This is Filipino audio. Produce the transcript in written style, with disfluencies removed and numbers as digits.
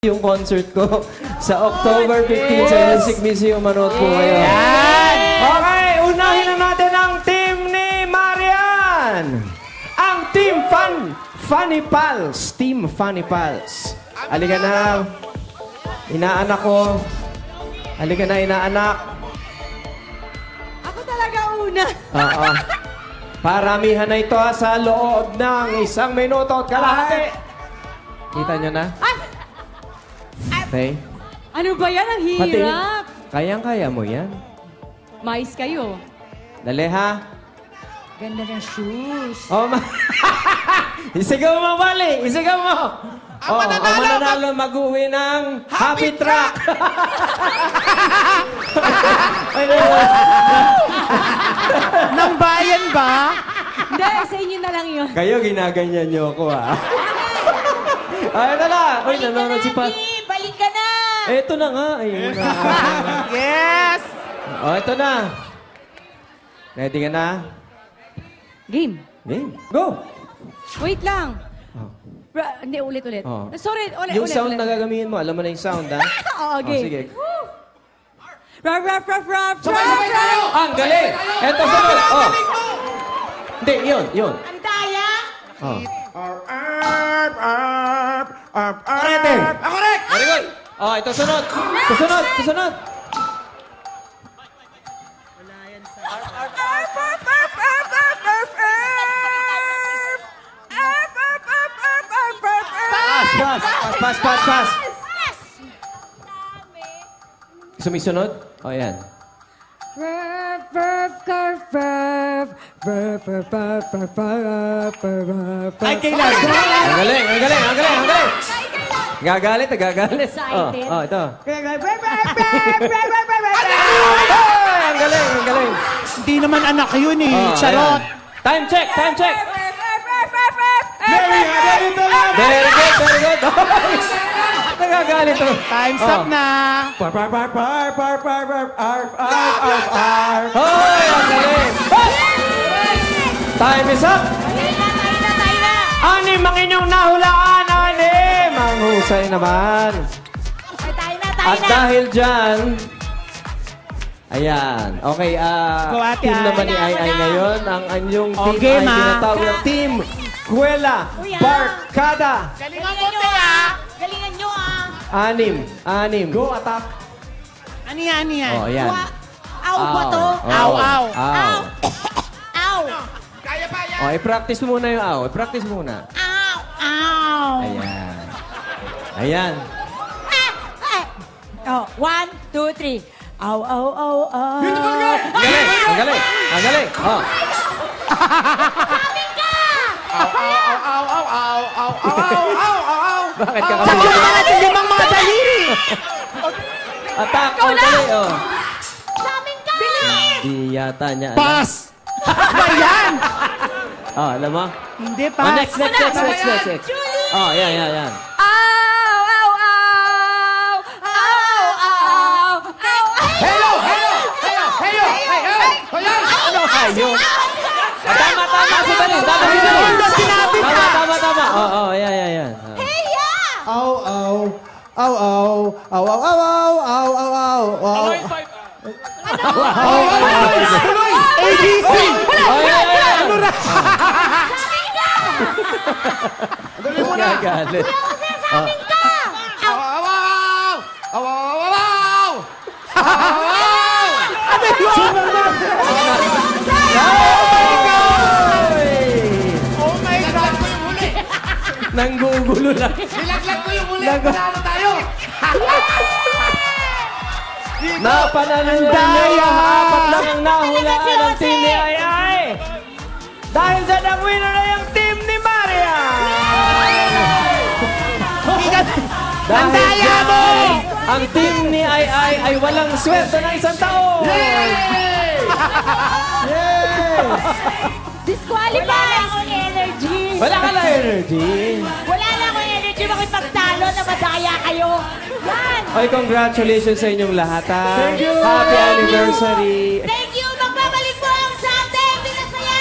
yung concert ko sa October 15 sa Music Museum. Manood po kayo. Yan! Okay, unahin na natin ang team ni Marian. Ang team Funny Pals. Team Funny Pals. Halika na. Inaanak ko. Halika na, inaanak. Ako talaga una. Oo. Paramihan na ito sa loob ng 1 minuto at kalahati. Kita nyo na? Okay. Ano ba yan? Ang hirap. Kayang-kaya mo yan. Mais kayo. Dali ha. Ganda ng shoes. Oh, isigaw mo, Wally! Isigaw mo! Ang mananalo mag-uwi ng Happy Truck! Nang bayan ba? Hindi, sa inyo na lang yun. Kayo, ginaganyan niyo ako, ha? Ay, ito na! Uy, nanonood si Pat. Balik ka na! Ito na nga. Ayun na. Yes! Oh, ito na. Ready ka na? Game. Game. Go! Wait lang. Oh. Hindi, ulit. Oh. Sorry, ulit. Yung sound na gagamihin mo, alam mo na yung sound, ha? Oo, Oh, game. sige. Ruff, ruff, ruff, ruff, Sabay tayo! Ang galing! Eto, sunod! Oh. Hindi, yun. Ang daya! Oh. Arete! Correct! Very good. Oh, ito sunod. Ito sunod. Pass. Gusto mo sunod? Oh, yan. Ay, kailan? Ang galing. Gagalit. Excited. Oh, ito. Ang galing. Hindi naman anak yun eh. Oh, Charot. ayan. Time check. Very good. Nagagalit to. Time's up na. Hoy, ang galing. Time is up. Tayo na! Anim ang inyong nahulaan. Anim. Ang husay naman. Tayo na! At dahil dyan, ayan. Okay, Go, Ate team Ai. naman ni Ai Ai ngayon. Ang anyong team Okay, ay ma. tinatawag na Team Kuwela Barkada. Galingan nyo ah! Anim. Go, attack. Ano yan? Oh, ayan. Aw ba to? Aw. Aw! Oh, i-practice mo muna yung aw. I-practice mo muna. Aw! Ayan. Oh, 1, 2, 3. Aw. Beautiful girl! Ang galing. Oh. Bakit ka kami? Sakyan natin limang mga daliri. Attack. Ang galing. Oh. Sa amin ka! Bilis! Di yata niya. Pass! Ba yan? Oh, alam mo? Hindi, Oh, pass. next. Julie! Oh, yan. Hello! Ayo. Tama si Dalin. Ano sinabi ka? Tama. Oh, yan. Tuloy! ABC! Oh, yan. Ano ra? Dali mo na. Gagalit. Ano yun? Oh my God! Nanggugulo lang. Nilaglag ko yung huli. Panalo tayo! Napanalo Daya! apat lang ang nahulaan ng team ni Ai Ai. Dahil dyan ang winner na yung team ni Maria. Ang daya mo! Ang team ni Ai Ai ay walang swerte ng isang taon. Yay! Disqualify! Wala na akong energy. Wala ka na energy. Wala na akong energy makipagtalo na madaya kayo. Yan! Oy, congratulations sa inyong lahat, ha? Thank you! Happy anniversary! Thank you! Magbabalik po ang Sunday! Pinasaya!